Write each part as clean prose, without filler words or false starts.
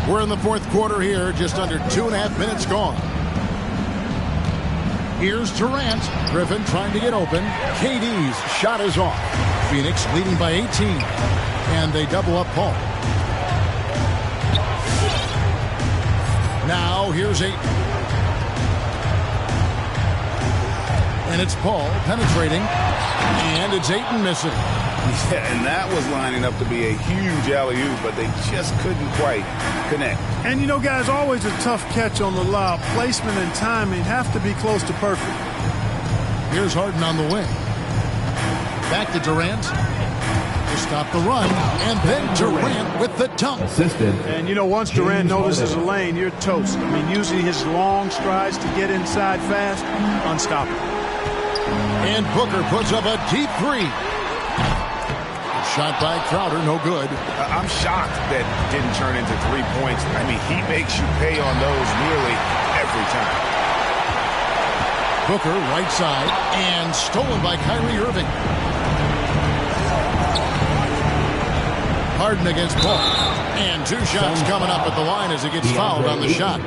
We're in the fourth quarter here, just under 2.5 minutes gone. Here's Durant. Griffin trying to get open. KD's shot is off. Phoenix leading by 18. And they double up Paul. Now here's Ayton. And it's Paul penetrating. And it's Ayton missing. Yeah, and that was lining up to be a huge alley-oop, but they just couldn't quite connect. And, you know, guys, always a tough catch on the lob. Placement and timing have to be close to perfect. Here's Harden on the wing. Back to Durant. To stop the run. And then Durant with the dunk. Assisted. And, you know, once Durant notices a lane, you're toast. I mean, using his long strides to get inside fast, unstoppable. And Booker puts up a deep three. Shot by Crowder, no good. I'm shocked that didn't turn into 3 points. I mean, he makes you pay on those nearly every time. Booker, right side, and stolen by Kyrie Irving. Harden against Paul. And 2 shots coming up at the line as he gets fouled on the shot.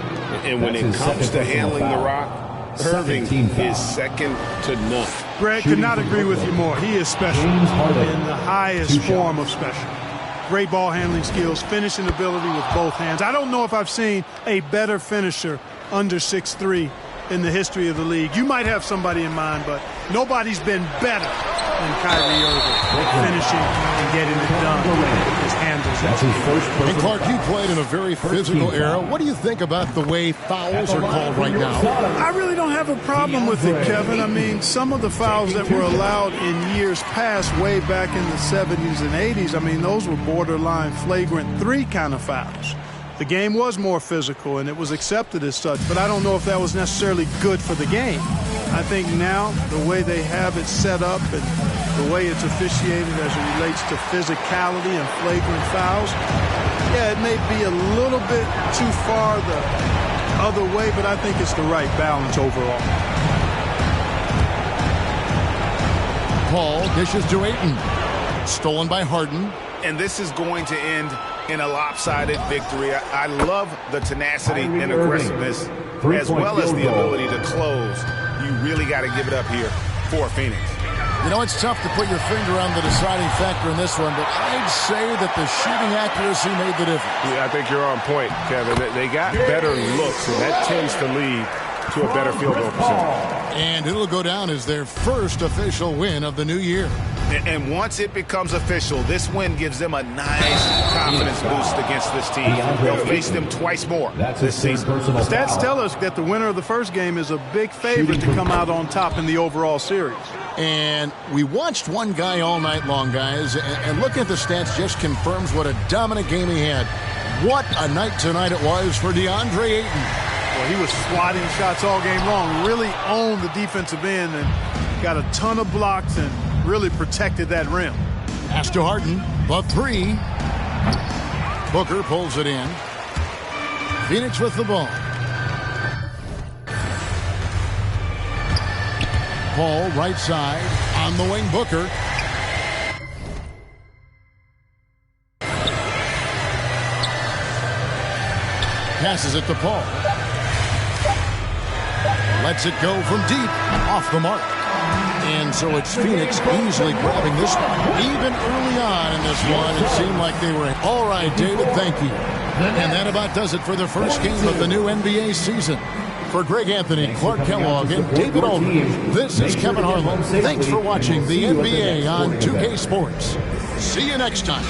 And when it comes to handling the rock, Irving is second to none. Greg, could not agree with you more. He is special in the highest form of special. Great ball handling skills, finishing ability with both hands. I don't know if I've seen a better finisher under 6'3" in the history of the league. You might have somebody in mind, but nobody's been better than Kyrie Irving, finishing and getting it done. His handles. That's his first. And Clark, you played in a very physical era. What do you think about the way fouls are called right now? I really don't have a problem with it, Kevin. I mean, some of the fouls that were allowed in years past, way back in the 70s and 80s, I mean, those were borderline flagrant 3 kind of fouls. The game was more physical, and it was accepted as such, but I don't know if that was necessarily good for the game. I think now the way they have it set up and the way it's officiated as it relates to physicality and flagrant fouls, yeah, it may be a little bit too far the other way, but I think it's the right balance overall. Paul dishes to Ayton. Stolen by Harden. And this is going to end in a lopsided victory. I love the tenacity and aggressiveness as well as the ability to close. You really got to give it up here for Phoenix. You know, it's tough to put your finger on the deciding factor in this one, but I'd say that the shooting accuracy made the difference. Yeah, I think you're on point, Kevin. They got better looks, and that tends to lead to a better field goal percentage. And it'll go down as their first official win of the new year. And once it becomes official, this win gives them a nice confidence boost against this team. They'll face them twice more this season. Stats tell us that the winner of the first game is a big favorite to come out on top in the overall series. And we watched one guy all night long, guys, and looking at the stats just confirms what a dominant game he had. What a night tonight it was for DeAndre Ayton. Well, he was swatting shots all game long, really owned the defensive end and got a ton of blocks and really protected that rim. Pass to Harden, the 3. Booker pulls it in. Phoenix with the ball. Paul, right side, on the wing, Booker. Passes it to Paul. Lets it go from deep, off the mark. And so it's Phoenix easily grabbing this one. Even early on in this one, it seemed like they were, all right, David, thank you. And that about does it for the first game of the new NBA season. For Greg Anthony, Clark Kellogg, and David Aldridge, this is Kevin Harlan. Thanks for watching the NBA on 2K Sports. See you next time.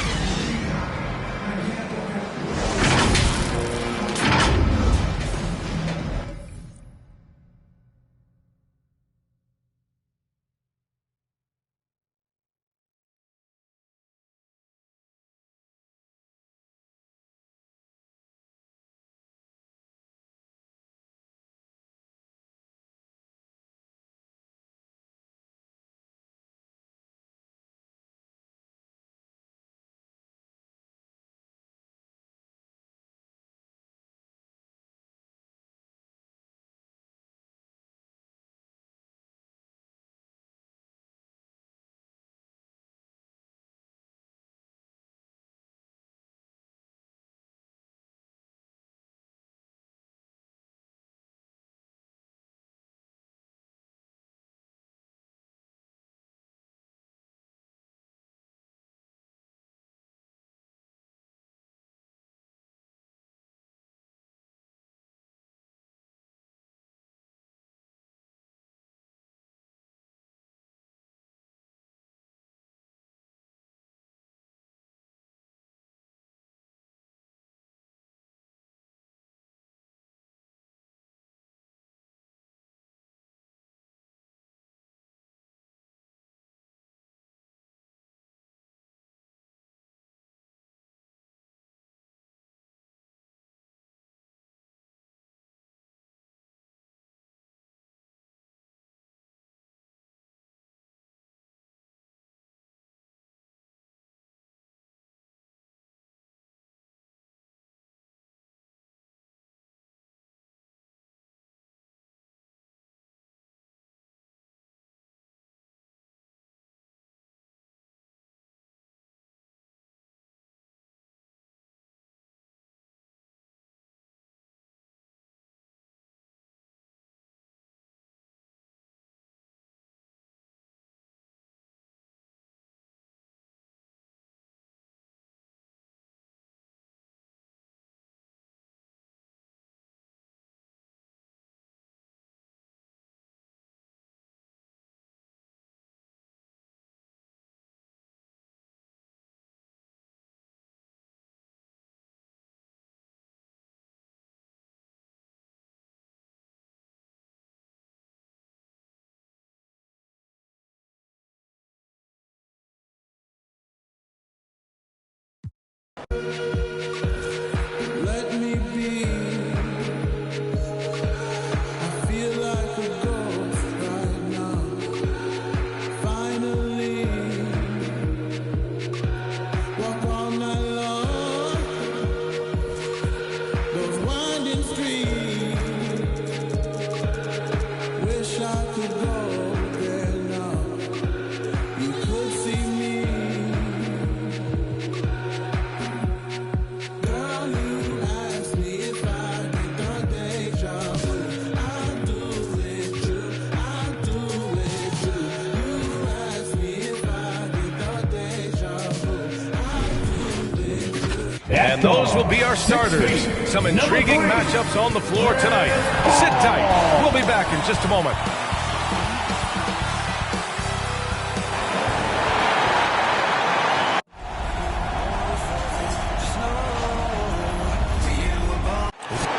And those will be our starters. Some intriguing matchups on the floor tonight. Sit tight. We'll be back in just a moment.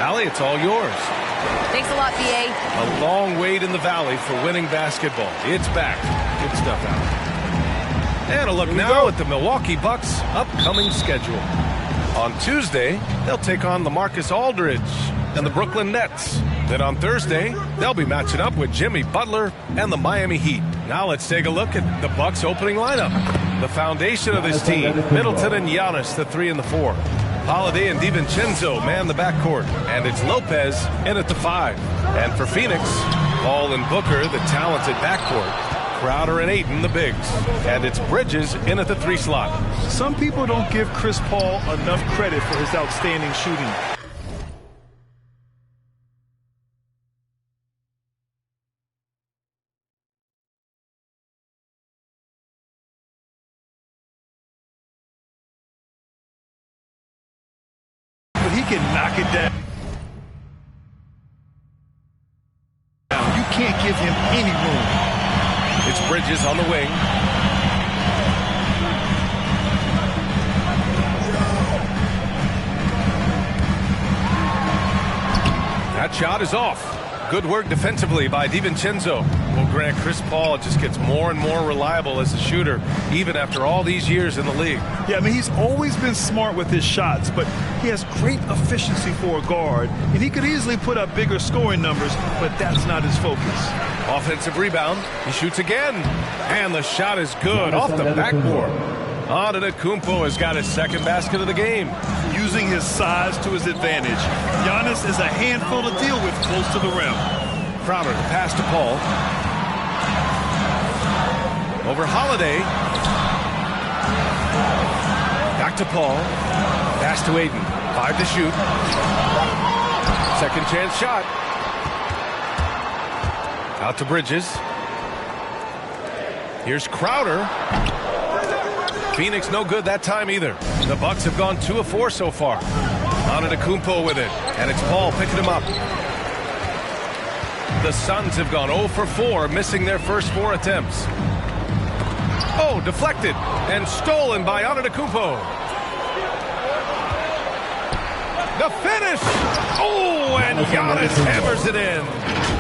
Allie, it's all yours. Thanks a lot, B.A. A long wait in the valley for winning basketball. It's back. Good stuff, Allie. And a look now at the Milwaukee Bucks' upcoming schedule. On Tuesday, they'll take on LaMarcus Aldridge and the Brooklyn Nets. Then on Thursday, they'll be matching up with Jimmy Butler and the Miami Heat. Now let's take a look at the Bucks' opening lineup. The foundation of this team, Middleton and Giannis, the 3 and the 4. Holiday and DiVincenzo man the backcourt, and it's Lopez in at the 5. And for Phoenix, Paul and Booker, the talented backcourt. Crowder and Ayton, the bigs. And it's Bridges in at the 3 slot. Some people don't give Chris Paul enough credit for his outstanding shooting. But he can knock it down. You can't give him any room. It's Bridges on the wing. That shot is off. Good work defensively by DiVincenzo. Well, Grant, Chris Paul just gets more and more reliable as a shooter, even after all these years in the league. Yeah, I mean, he's always been smart with his shots, but he has great efficiency for a guard, and he could easily put up bigger scoring numbers, but that's not his focus. Offensive rebound. He shoots again. And the shot is good off the backboard. Antetokounmpo has got his second basket of the game. Using his size to his advantage. Giannis is a handful to deal with close to the rim. Crowder, pass to Paul. Over Holiday. Back to Paul. Pass to Ayton. 5 to shoot. Second chance shot. Out to Bridges. Here's Crowder. Phoenix no good that time either. The Bucks have gone 2 of 4 so far. Antetokounmpo with it, and it's Paul picking him up. The Suns have gone 0 for 4, missing their first 4 attempts. Oh, deflected and stolen by Antetokounmpo. The finish! Oh, and Giannis hammers it in.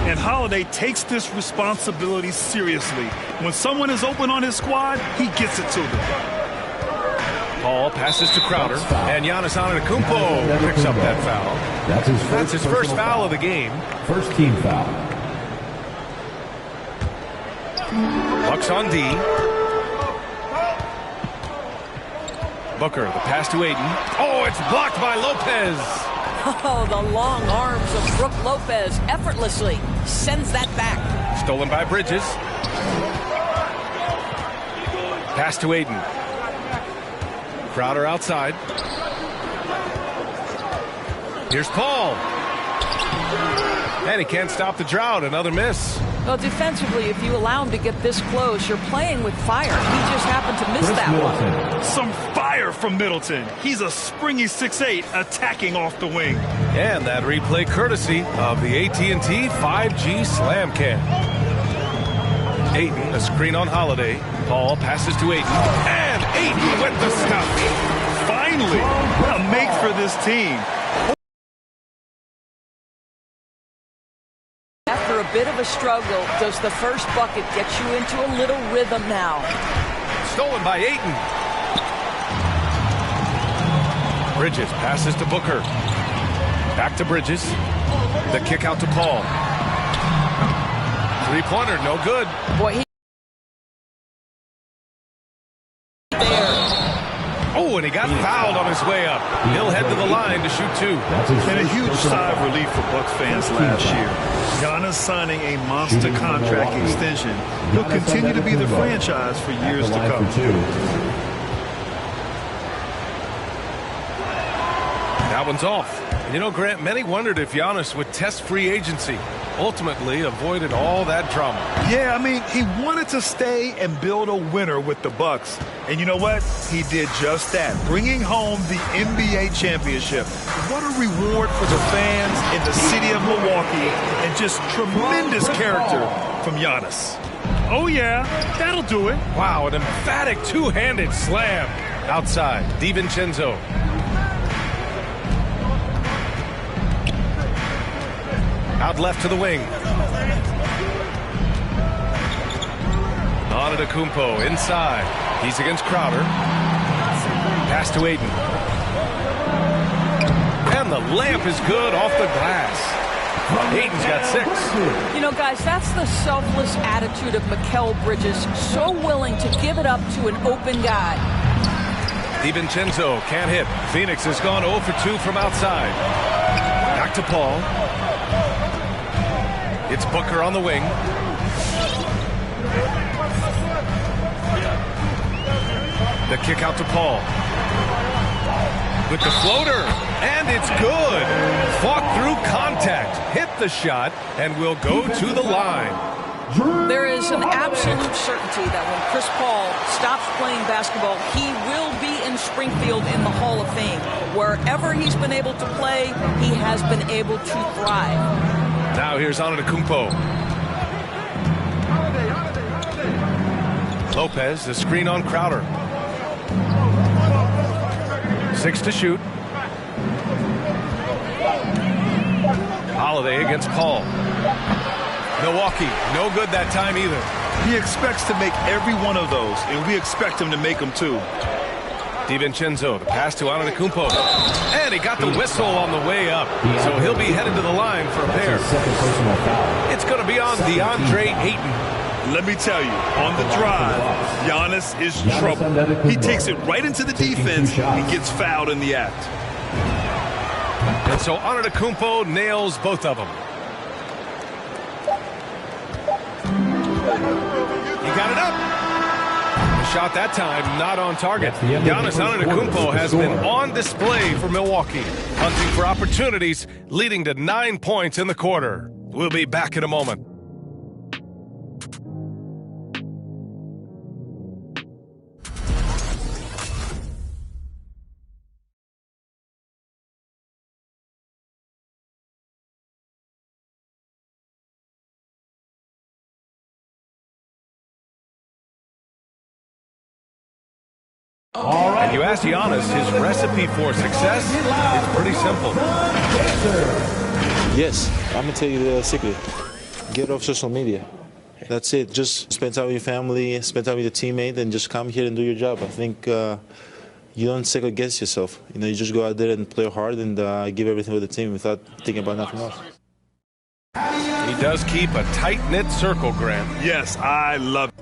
And Holiday takes this responsibility seriously. When someone is open on his squad, he gets it to them. Paul passes to Crowder, and Giannis Antetokounmpo picks up that foul. That's his first foul of the game. First team foul. Bucks on D. Booker, the pass to Ayton. Oh, it's blocked by Lopez. Oh, the long arms of Brook Lopez effortlessly sends that back. Stolen by Bridges. Pass to Ayton. Crowder outside. Here's Paul. And he can't stop the drought. Another miss. Well, defensively, if you allow him to get this close, you're playing with fire. He just happened to miss that one. Some fire from Middleton. He's a springy 6'8", attacking off the wing. And that replay courtesy of the AT&T 5G Slam Cam. Ayton, a screen on Holiday. Paul passes to Ayton. And Ayton with the stuff. Finally, a make for this team. After a bit of a struggle, does the first bucket get you into a little rhythm now? Stolen by Ayton. Bridges passes to Booker. Back to Bridges. The kick out to Paul. Three-pointer, no good. Boy, Oh, and he got fouled on his way up. He'll head to the line to shoot two. And a huge sigh of relief for Bucks fans last year. Giannis signing a monster contract extension. He'll continue to be the franchise for years to come. That one's off. You know, Grant, many wondered if Giannis would test free agency. Ultimately avoided all that drama. Yeah, I mean, he wanted to stay and build a winner with the Bucks. And you know what? He did just that, bringing home the NBA championship. What a reward for the fans in the city of Milwaukee, and just tremendous character from Giannis. Oh, yeah, that'll do it. Wow, an emphatic two-handed slam. Outside, DiVincenzo. Out left to the wing. Antetokounmpo inside. He's against Crowder. Pass to Ayton. And the layup is good off the glass. Ayton's got 6. You know, guys, that's the selfless attitude of Mikal Bridges. So willing to give it up to an open guy. DiVincenzo can't hit. Phoenix has gone 0 for 2 from outside. Back to Paul. It's Booker on the wing. The kick out to Paul. With the floater. And it's good. Fought through contact. Hit the shot and will go to the line. There is an absolute certainty that when Chris Paul stops playing basketball, he will be in Springfield in the Hall of Fame. Wherever he's been able to play, he has been able to thrive. Now here's Antetokounmpo. Lopez, the screen on Crowder. 6 to shoot. Holiday against Paul. Milwaukee, no good that time either. He expects to make every one of those, and we expect him to make them too. DiVincenzo, the pass to Antetokounmpo. And he got the whistle on the way up. So he'll be headed to the line for a pair. It's going to be on DeAndre Ayton. Let me tell you, on the drive, Giannis is trouble. He takes it right into the defense and gets fouled in the act. And so Antetokounmpo nails both of them. He got it up. Shot that time, not on target. Giannis Antetokounmpo has been on display for Milwaukee, hunting for opportunities, leading to 9 points in the quarter. We'll be back in a moment. And you ask Giannis, his recipe for success is pretty simple. Yes, I'm going to tell you the secret. Get off social media. That's it. Just spend time with your family, spend time with your teammate, and just come here and do your job. I think you don't second guess yourself. You know, you just go out there and play hard and give everything with the team without thinking about nothing else. He does keep a tight-knit circle, Grant. Yes, I love it.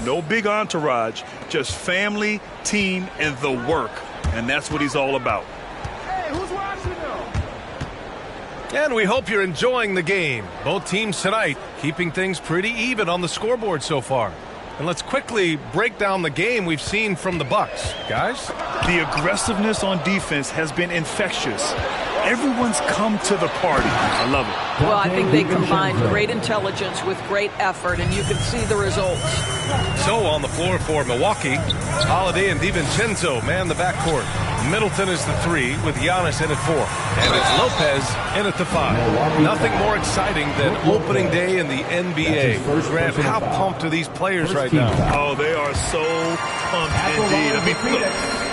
No big entourage, just family, team, and the work. And that's what he's all about. Hey, who's watching now? And we hope you're enjoying the game. Both teams tonight keeping things pretty even on the scoreboard so far. And let's quickly break down the game we've seen from the Bucks. Guys? The aggressiveness on defense has been infectious. Everyone's come to the party. I love it. Well, I think they combined great intelligence with great effort, and you can see the results. So on the floor for Milwaukee, Holiday and DiVincenzo man the backcourt. Middleton is the 3 with Giannis in at 4. And it's Lopez in at the 5. Nothing more exciting than opening day in the NBA. Grant, how pumped are these players right now? Oh, they are so pumped indeed. I mean, look,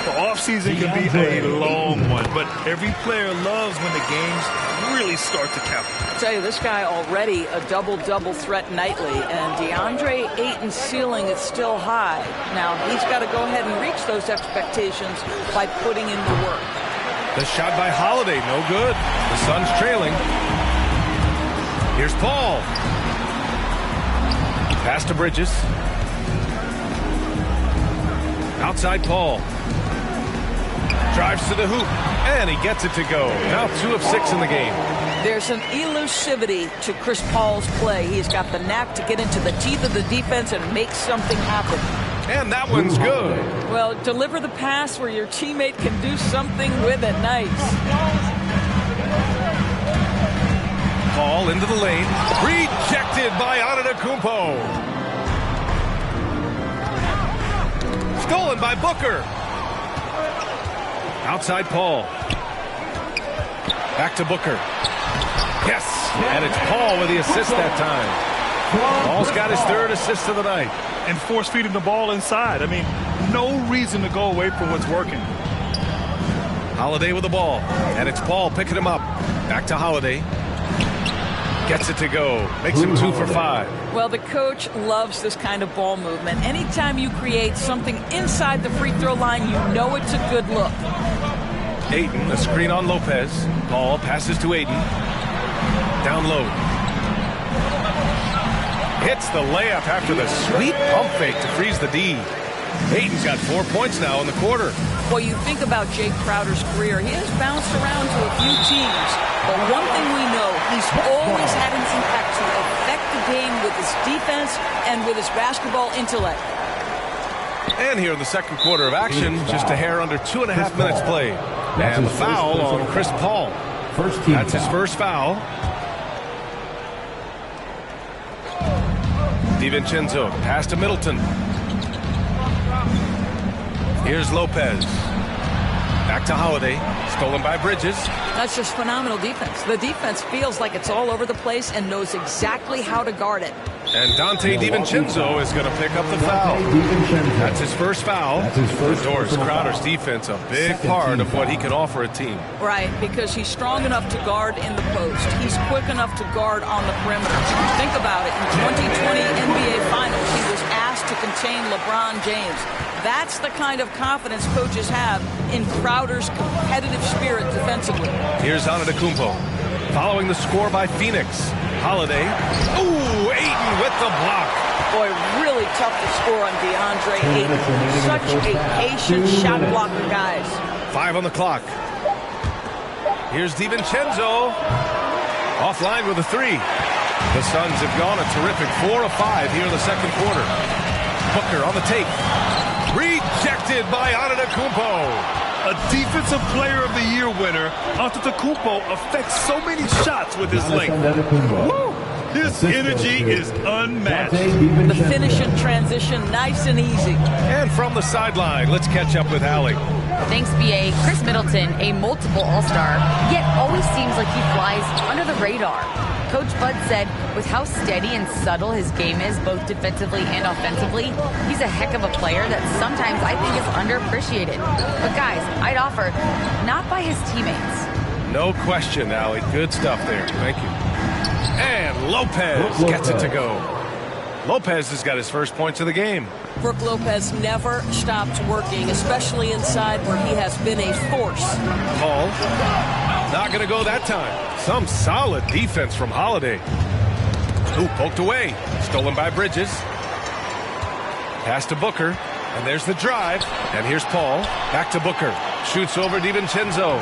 the offseason can be a long one, but every player loves when the games really start to count. I'll tell you, this guy already a double-double threat nightly, and DeAndre Ayton's ceiling is still high. Now, he's got to go ahead and reach those expectations by putting in the work. The shot by Holiday, no good. The Suns trailing. Here's Paul. Pass to Bridges. Outside Paul. Drives to the hoop, and he gets it to go. Now 2 of 6 in the game. There's an elusivity to Chris Paul's play. He's got the knack to get into the teeth of the defense and make something happen. And that one's good. Well, deliver the pass where your teammate can do something with it. Nice. Paul into the lane. Rejected by Antetokounmpo. Stolen by Booker. Outside Paul. Back to Booker. Yes, and it's Paul with the assist that time. Paul's got his 3rd assist of the night. And force feeding the ball inside. I mean, no reason to go away from what's working. Holiday with the ball, and it's Paul picking him up. Back to Holiday. Gets it to go. Makes him 2 for 5. Well, the coach loves this kind of ball movement. Anytime you create something inside the free throw line, you know it's a good look. Ayton, a screen on Lopez. Paul passes to Ayton. Down low. Hits the layup after the sweet pump fake to freeze the D. Ayton's got 4 points now in the quarter. Well, you think about Jake Crowder's career. He has bounced around to a few teams. But one thing we know, he's always had an impact to affect the game with his defense and with his basketball intellect. And here in the second quarter of action, just a hair under 2.5 minutes played. And the foul on Chris Paul. That's his first foul. DiVincenzo, pass to Middleton. Here's Lopez. Back to Holiday. Stolen by Bridges. That's just phenomenal defense. The defense feels like it's all over the place and knows exactly how to guard it. And Dante DiVincenzo is going to pick up the foul. That's his first foul. Doris Crowder's defense, a big part of what he can offer a team. Right, because he's strong enough to guard in the post. He's quick enough to guard on the perimeter. Think about it. In 2020 NBA Finals, he was asked to contain LeBron James. That's the kind of confidence coaches have in Crowder's competitive spirit defensively. Here's Antetokounmpo. Following the score by Phoenix. Holiday. Ooh, Ayton with the block. Boy, really tough to score on DeAndre Ayton. Such a patient shot blocker, guys. 5 on the clock. Here's DiVincenzo. Offline with a 3. The Suns have gone a terrific 4 of 5 here in the second quarter. Booker on the take. Rejected by Antetokounmpo. A Defensive Player of the Year winner, Antetokounmpo affects so many shots with his length. Woo! His energy is unmatched. The finish in transition, nice and easy. And from the sideline, let's catch up with Allie. Thanks, B.A. Chris Middleton, a multiple All-Star, yet always seems like he flies under the radar. Coach Bud said with how steady and subtle his game is, both defensively and offensively, he's a heck of a player that sometimes I think is underappreciated. But guys, I'd offer, not by his teammates. No question, Allie. Good stuff there. Thank you. And Lopez gets it to go. Lopez has got his first points of the game. Brook Lopez never stops working, especially inside where he has been a force. Paul, not going to go that time. Some solid defense from Holiday. Ooh, poked away. Stolen by Bridges. Pass to Booker. And there's the drive. And here's Paul. Back to Booker. Shoots over DiVincenzo.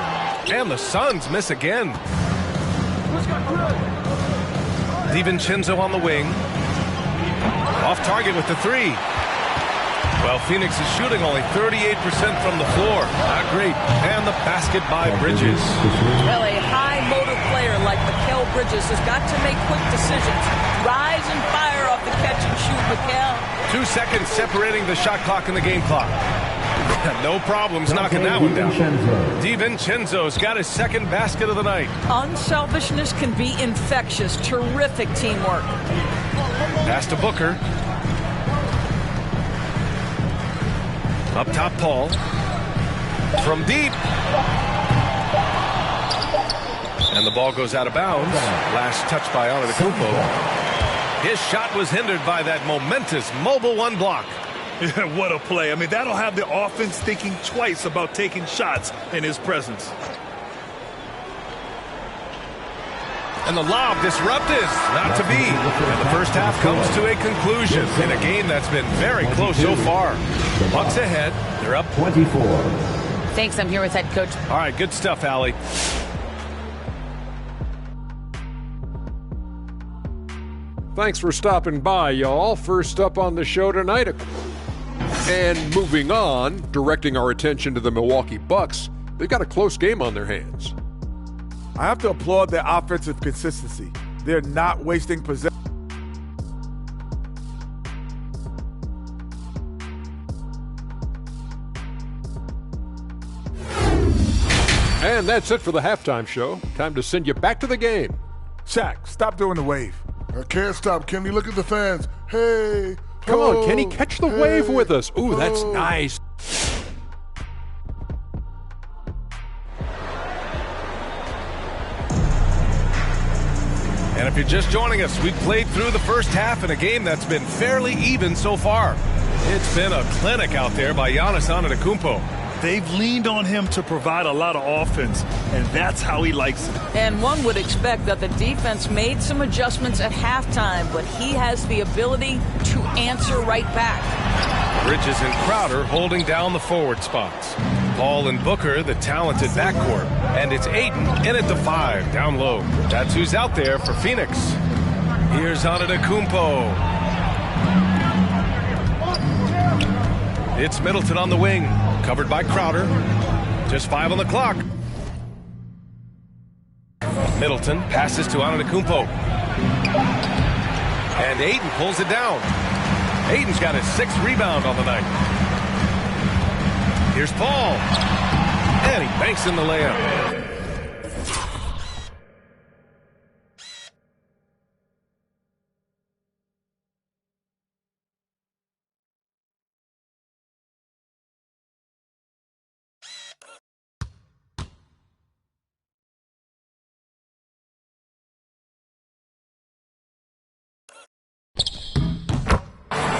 And the Suns miss again. DiVincenzo on the wing. Off target with the 3. Well, Phoenix is shooting only 38% from the floor. Not great. And the basket by Bridges. Well, a high motor player like Mikal Bridges has got to make quick decisions. Rise and fire off the catch and shoot, Mikal. 2 seconds separating the shot clock and the game clock. No problems knocking that one down. DiVincenzo's got his second basket of the night. Unselfishness can be infectious. Terrific teamwork. Pass to Booker. Up top, Paul. From deep. And the ball goes out of bounds. Last touch by Antetokounmpo. His shot was hindered by that momentous mobile one block. Yeah, what a play. I mean, that'll have the offense thinking twice about taking shots in his presence. And the lob disrupted. Not to be. And the first half comes to a conclusion in a game that's been very close so far. The Bucks ahead. They're up 24. Thanks. I'm here with head coach. All right, good stuff, Allie. Thanks for stopping by, y'all. First up on the show tonight. And moving on, directing our attention to the Milwaukee Bucks. They've got a close game on their hands. I have to applaud their offensive consistency. They're not wasting possession. And that's it for the halftime show. Time to send you back to the game. Shaq, stop doing the wave. I can't stop, Kenny. Look at the fans. Hey. Come on, Kenny, catch the wave with us. Ooh, that's nice. And if you're just joining us, we've played through the first half in a game that's been fairly even so far. It's been a clinic out there by Giannis Antetokounmpo. They've leaned on him to provide a lot of offense, and that's how he likes it. And one would expect that the defense made some adjustments at halftime, but he has the ability to answer right back. Bridges and Crowder holding down the forward spots. Paul and Booker, the talented backcourt. And it's Ayton in at the 5, down low. That's who's out there for Phoenix. Here's Antetokounmpo. It's Middleton on the wing, covered by Crowder. Just 5 on the clock. Middleton passes to Antetokounmpo. And Ayton pulls it down. Ayton's got his 6th rebound on the night. Here's Paul. And he banks in the layup.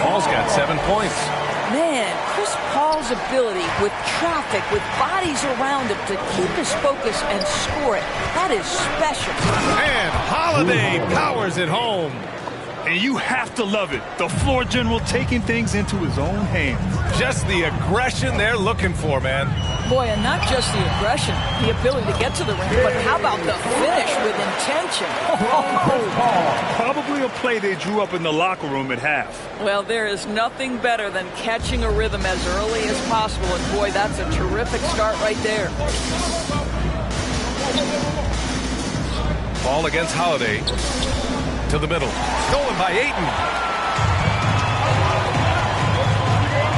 Paul's got 7 points. Man, Chris Paul's ability with traffic, with bodies around him to keep his focus and score it, that is special. And Holiday powers it home. And you have to love it. The floor general taking things into his own hands. Just the aggression they're looking for, man. Boy, and not just the aggression, the ability to get to the rim, but how about the finish with intention? Probably a play they drew up in the locker room at half. Well, there is nothing better than catching a rhythm as early as possible, and boy, that's a terrific start right there. Ball against Holiday. To the middle. Stolen by Ayton.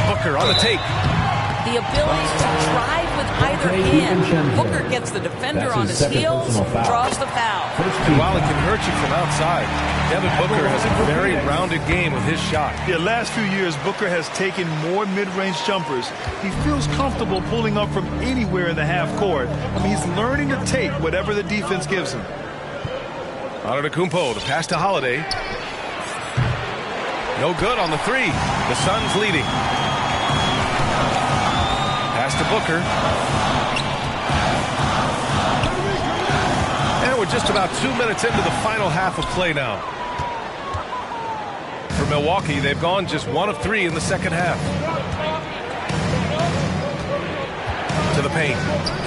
Booker on the take. The ability to drive with either hand. Booker gets the defender on his heels, draws the foul. And while it can hurt you from outside, Devin Booker has a very rounded game with his shot. Yeah, last few years, Booker has taken more mid-range jumpers. He feels comfortable pulling up from anywhere in the half court. I mean, he's learning to take whatever the defense gives him. Antetokounmpo, the pass to Holiday. No good on the 3. The Suns leading. Pass to Booker. And we're just about 2 minutes into the final half of play now. For Milwaukee, they've gone just 1 of 3 in the second half. To the paint.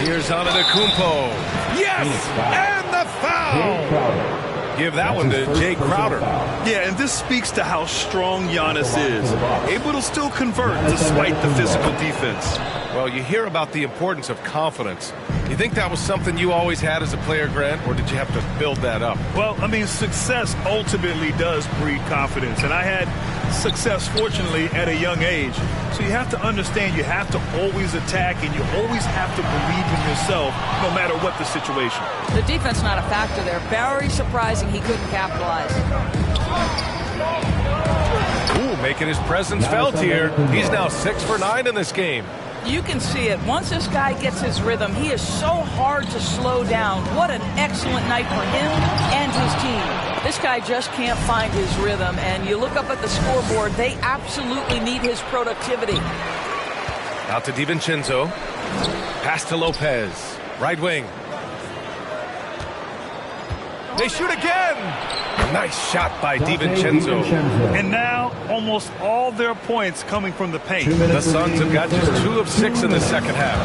Here's Antetokounmpo. Yes! And the foul! Give that one to Jay Crowder. Yeah, and this speaks to how strong Giannis is. Able to still convert despite the physical defense. Well, you hear about the importance of confidence. You think that was something you always had as a player, Grant, or did you have to build that up? Well, I mean, success ultimately does breed confidence. And I had success, fortunately, at a young age. So you have to understand you have to always attack and you always have to believe in yourself no matter what the situation. The defense not a factor there. Very surprising he couldn't capitalize. Ooh, making his presence felt here. He's now 6 for 9 in this game. You can see it. Once this guy gets his rhythm, he is so hard to slow down. What an excellent night for him and his team. This guy just can't find his rhythm, and you look up at the scoreboard, they absolutely need his productivity. Out to DiVincenzo. Pass to Lopez. Right wing. They shoot again. Nice shot by DiVincenzo. And now almost all their points coming from the paint. The Suns have got just 2 of 6 in the second half.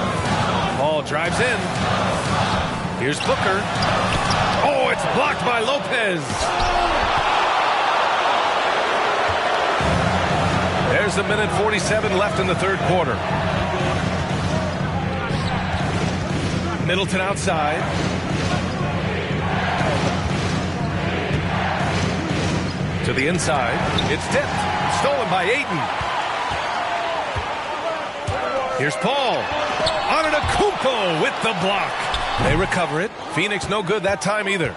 Ball drives in. Here's Booker. Oh, it's blocked by Lopez. There's 1:47 left in the third quarter. Middleton outside. To the inside. It's tipped. Stolen by Ayton. Here's Paul. Antetokounmpo with the block. They recover it. Phoenix no good that time either.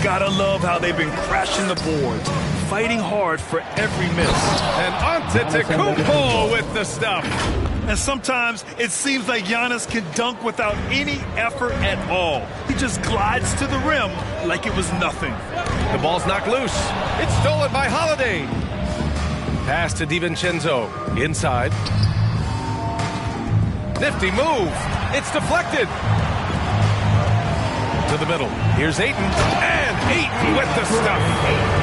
Gotta love how they've been crashing the boards, fighting hard for every miss. And Antetokounmpo with the stuff. And sometimes it seems like Giannis can dunk without any effort at all. He just glides to the rim like it was nothing. The ball's knocked loose. It's stolen by Holiday. Pass to DiVincenzo. Inside. Nifty move. It's deflected. To the middle. Here's Ayton. And Ayton with the stuff.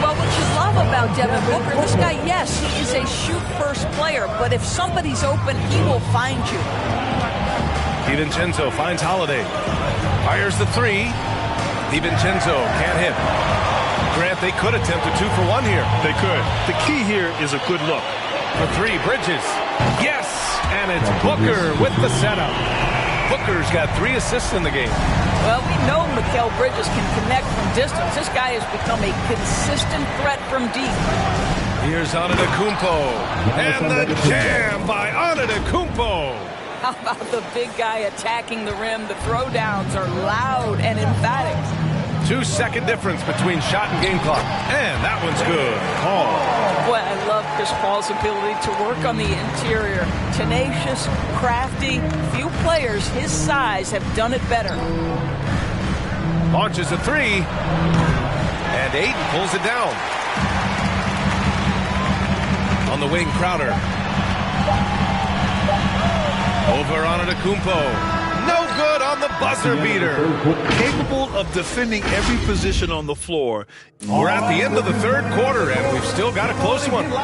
Well, what you love about Devin Booker, this guy, yes, he is a shoot-first player, but if somebody's open, he will find you. DiVincenzo finds Holiday. Fires the 3. DiVincenzo can't hit. Grant, they could attempt a 2 for 1 here. They could. The key here is a good look. For 3, Bridges. Yes! And it's Booker with the setup. Booker's got 3 assists in the game. Well, we know Mikal Bridges can connect from distance. This guy has become a consistent threat from deep. Here's Antetokounmpo. And the jam by Antetokounmpo. How about the big guy attacking the rim? The throwdowns are loud and emphatic. 2-second difference between shot and game clock. And that one's good. Paul. Boy, I love Chris Paul's ability to work on the interior. Tenacious, crafty. Few players his size have done it better. Launches a 3. And Ayton pulls it down. On the wing, Crowder. Over Antetokounmpo. No good on the buzzer beater. Capable of defending every position on the floor. We're at the end of the third quarter, and we've still got a close one. The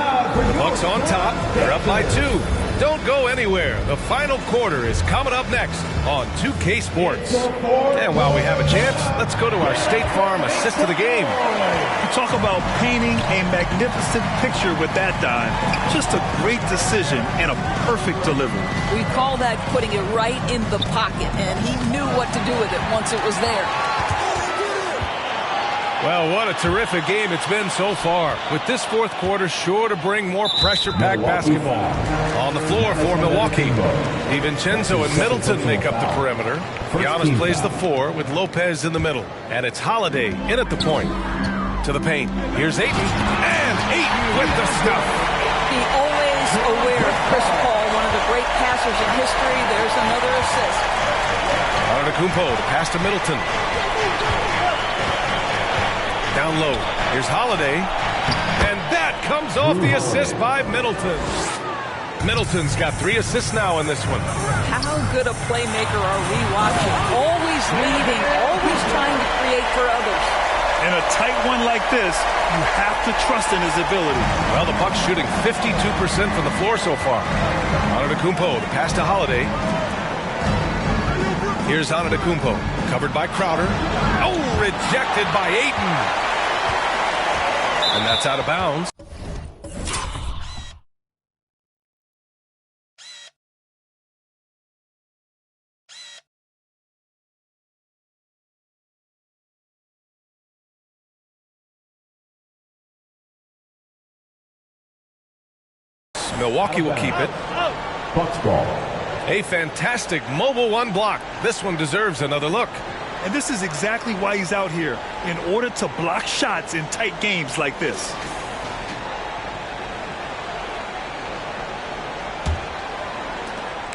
Bucks on top. They're up by 2. Don't go anywhere. The final quarter is coming up next on 2K Sports. And while we have a chance, let's go to our State Farm assist of the game. You talk about painting a magnificent picture with that dive. Just a great decision and a perfect delivery. We call that putting it right in the pocket, and he knew what to do with it once it was there. Well, what a terrific game it's been so far. With this fourth quarter sure to bring more pressure-packed basketball. On the floor for Milwaukee, DiVincenzo and Middleton make up the perimeter. Giannis plays the 4 with Lopez in the middle. And it's Holiday in at the point. To the paint. Here's Ayton. And Ayton with the stuff. Be always aware of Chris Paul, one of the great passers in history. There's another assist. Antetokounmpo, the pass to Middleton. Down low. Here's Holiday. And that comes off the assist by Middleton. Middleton's got 3 assists now in this one. How good a playmaker are we watching? Always leading, always trying to create for others. In a tight one like this, you have to trust in his ability. Well, the Bucks shooting 52% from the floor so far. Antetokounmpo, the pass to Holiday. Here's Antetokounmpo, covered by Crowder. Oh, rejected by Ayton. And that's out of bounds. Milwaukee will keep it. Bucks ball. A fantastic mobile 1 block. This one deserves another look. And this is exactly why he's out here, in order to block shots in tight games like this.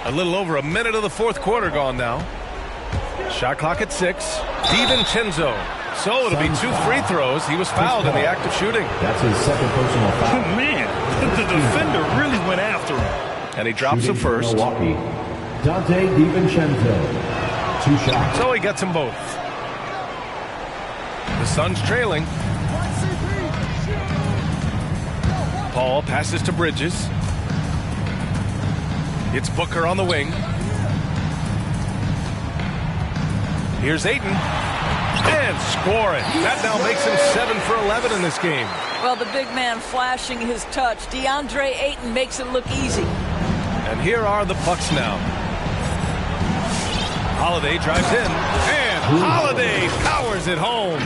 A little over a minute of the fourth quarter gone now. Shot clock at 6. DiVincenzo. So it'll be 2 free throws. He was fouled in the act of shooting. That's his second personal foul. Man, the defender really went after him. And he drops the first. Milwaukee, Dante DiVincenzo. 2 shots. So he gets them both. The Suns trailing. Paul passes to Bridges. It's Booker on the wing. Here's Ayton. And scoring. That now makes him 7 for 11 in this game. Well, the big man flashing his touch. DeAndre Ayton makes it look easy. And here are the Bucks now. Holiday drives in. And Holiday powers it home.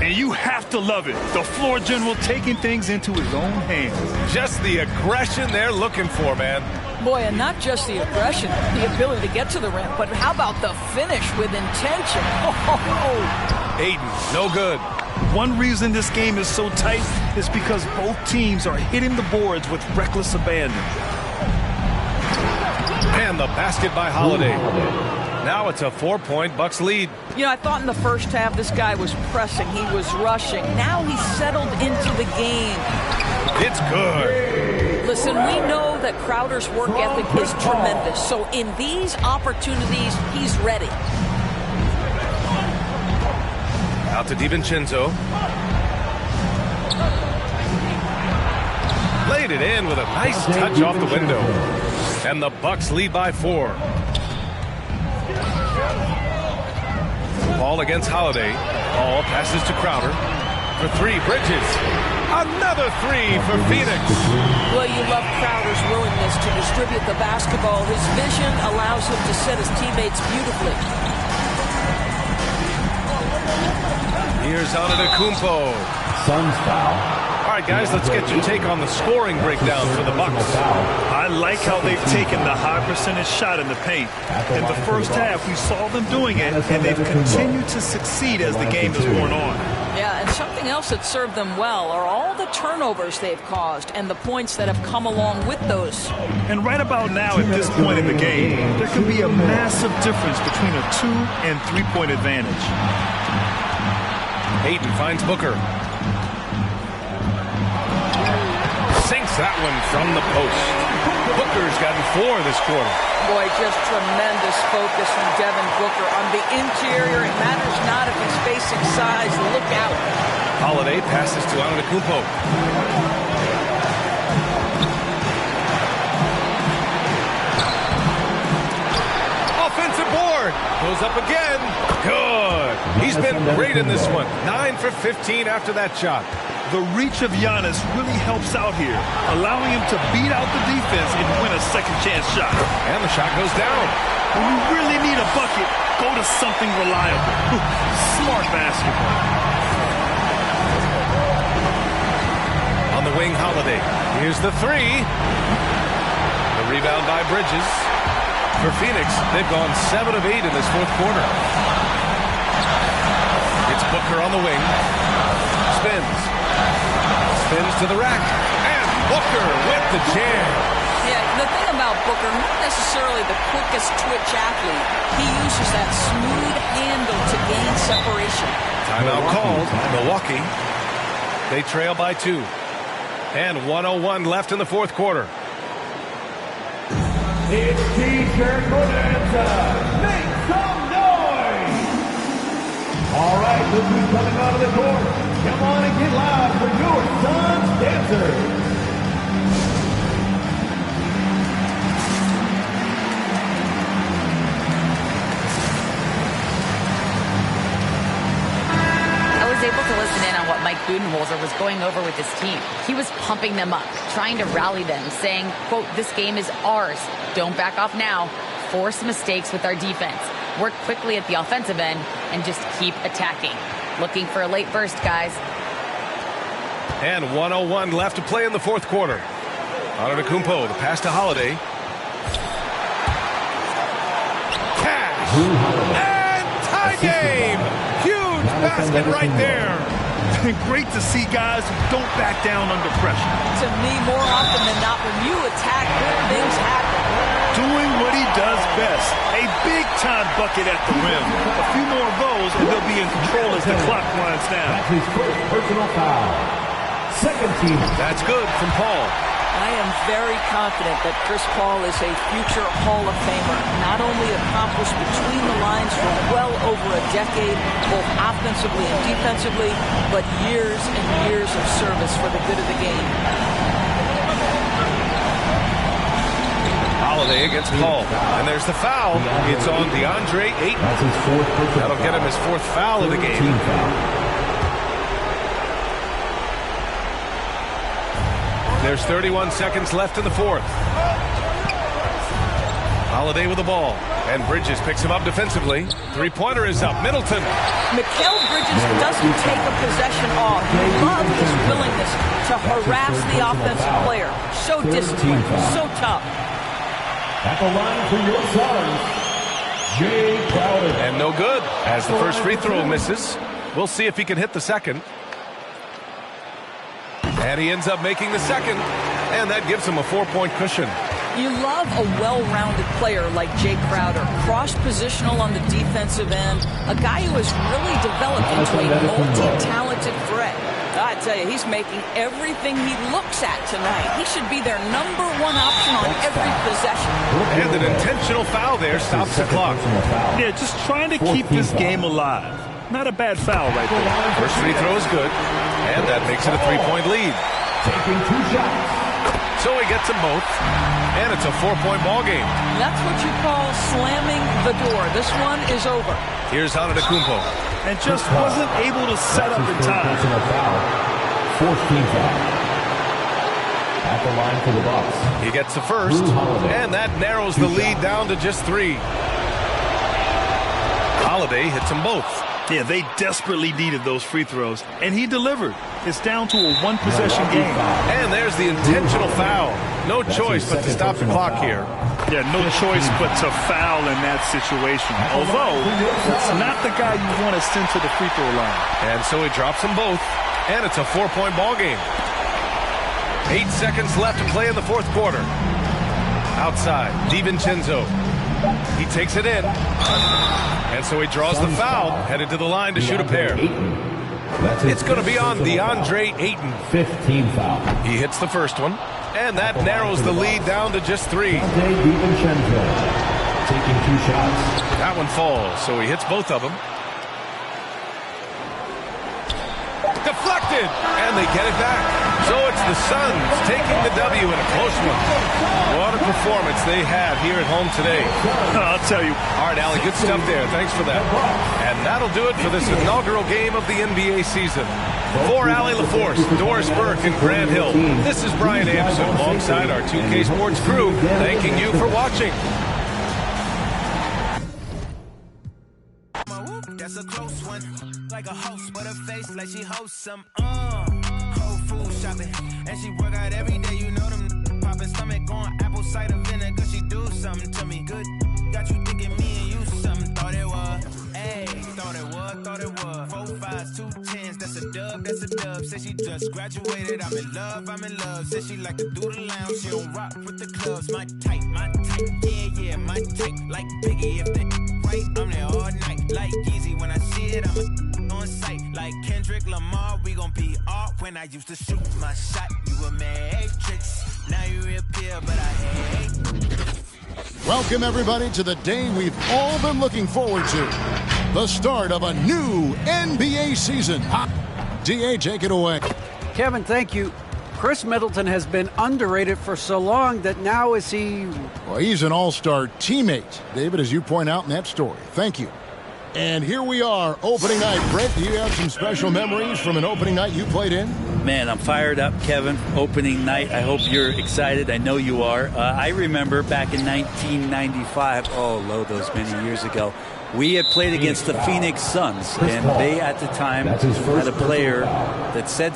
And you have to love it. The floor general taking things into his own hands. Just the aggression they're looking for, man. Boy, and not just the aggression, the ability to get to the rim, but how about the finish with intention? Oh. Ayton, no good. One reason this game is so tight is because both teams are hitting the boards with reckless abandon. And the basket by Holiday. Now it's a 4-point Bucks lead. You know, I thought in the first half this guy was pressing, he was rushing. Now he's settled into the game. It's good. Listen, we know that Crowder's work ethic is tremendous. So in these opportunities, he's ready. Out to DiVincenzo. Laid it in with a nice touch off the window. And the Bucks lead by 4. Ball against Holiday. Ball passes to Crowder. For 3, Bridges. Another 3 for Phoenix. Well, you love Crowder's willingness to distribute the basketball. His vision allows him to set his teammates beautifully. Here's Antetokounmpo. Suns foul. All right, guys, let's get your take on the scoring breakdown for the Bucks. I like how they've taken the high percentage shot in the paint. In the first half, we saw them doing it, and they've continued to succeed as the game has worn on. Yeah, and something else that served them well are all the turnovers they've caused and the points that have come along with those. And right about now, at this point in the game, there can be a massive difference between a 2- and 3-point advantage. Ayton finds Booker. Sinks that one from the post. Booker's gotten 4 this quarter. Boy, just tremendous focus from Devin Booker on the interior. It matters not if he's facing size. Look out. Holiday passes to Antetokounmpo. Offensive board. Goes up again. Good. He's been great in this one. 9 for 15 after that shot. The reach of Giannis really helps out here, allowing him to beat out the defense and win a second-chance shot. And the shot goes down. When you really need a bucket, go to something reliable. Smart basketball. On the wing, Holiday. Here's the 3. The rebound by Bridges. For Phoenix, they've gone 7 of 8 in this fourth quarter. It's Booker on the wing. Spins. Spins to the rack. And Booker with the jam. Yeah, the thing about Booker, not necessarily the quickest twitch athlete. He uses that smooth handle to gain separation. Timeout called. Milwaukee. They trail by 2. And 1:01 left in the fourth quarter. It's T-shirt Bonanza. Make some noise! All right, look who's coming out of the court. Come on and get loud for your Suns dancers. I was able to listen in on what Mike Budenholzer was going over with his team. He was pumping them up, trying to rally them, saying, quote, "This game is ours. Don't back off now. Force mistakes with our defense. Work quickly at the offensive end and just keep attacking. Looking for a late burst, guys." And 1:01 left to play in the fourth quarter. Antetokounmpo, the pass to Holiday. Cash! And tie game! Huge basket right there. Great to see guys who don't back down under pressure. To me, more often than not, when you attack, good things happen. Doing what he Yes, a big-time bucket at the rim. A few more of those, and they'll be in control as the clock runs down. That's his first personal foul. Second team. That's good from Paul. I am very confident that Chris Paul is a future Hall of Famer. Not only accomplished between the lines for well over a decade, both offensively and defensively, but years and years of service for the good of the game. Holiday against Paul. And there's the foul. It's on DeAndre Ayton. That'll get him his fourth foul of the game. There's 31 seconds left in the fourth. Holiday with the ball. And Bridges picks him up defensively. Three-pointer is up. Middleton. Mikal Bridges doesn't take a possession off. You love his willingness to harass the offensive player. So disciplined, so tough. At the line for your Suns, Jay Crowder. And no good as the first free throw misses. We'll see if he can hit the second. And he ends up making the second. And that gives him a 4-point cushion. You love a well-rounded player like Jay Crowder. Cross-positional on the defensive end. A guy who has really developed into a multi-talented threat. I tell you, he's making everything he looks at tonight. He should be their #1 option on every possession. And an intentional foul there stops the clock. Yeah, just trying to keep this game alive. Not a bad foul right there. First free throw is good. And that makes it a 3-point lead. Taking 2 shots. So he gets them both. And it's a 4-point ball game. That's what you call slamming the door. This one is over. Here's Antetokounmpo. And just wasn't able to set up in time. Fourth team foul. At the line for the Bucks. He gets the first. And that narrows the lead down to just 3. Holiday hits them both. Yeah, they desperately needed those free throws, and he delivered. It's down to a 1-possession game. And there's the intentional foul. No choice but to stop the clock here. Yeah, no choice but to foul in that situation. Although, it's not the guy you want to send to the free throw line. And so he drops them both, and it's a 4-point ball game. 8 seconds left to play in the fourth quarter. Outside, DiVincenzo. He takes it in. And so he draws the foul, headed to the line to shoot a pair. It's going to be on DeAndre Ayton. 15 foul. He hits the first one, and that narrows the lead down to just 3. DiVincenzo taking 2 shots. That one falls, so he hits both of them. Deflected, and they get it back. So it's the Suns taking the W in a close one. What a performance they had here at home today. I'll tell you. All right, Allie, good stuff there. Thanks for that. And that'll do it for this inaugural game of the NBA season. For Allie LaForce, Doris Burke, and Grant Hill, this is Brian Anderson alongside our 2K Sports crew, thanking you for watching. That's a close one. Like a host, but her face like she hosts some whole food shopping. And she work out every day, you know them popping stomach going apple cider vinegar. She do something to me good. Got you thinking me and you something. Thought it was. Hey, thought it was. 4 5s, 2 10s, that's a dub. Said she just graduated. I'm in love. Said she like to do the lounge. She don't rock with the clubs. My type. Yeah, my type. Like Biggie, if they right, I'm there all night. Like Easy, when I see it, I'm on sight. Like Kendrick Lamar, we gon' be off. When I used to shoot my shot, you a matrix. Now you reappear, but I hate. Welcome, everybody, to the day we've all been looking forward to. The start of a new NBA season. DA, take it away. Kevin, thank you. Chris Middleton has been underrated for so long that now is he... Well, he's an all-star teammate, David, as you point out in that story. Thank you. And here we are, opening night. Brent, do you have some special memories from an opening night you played in? Man, I'm fired up, Kevin. Opening night. I hope you're excited. I know you are. I remember back in 1995, those many years ago, we had played against the Phoenix Suns, and they at the time had a player that said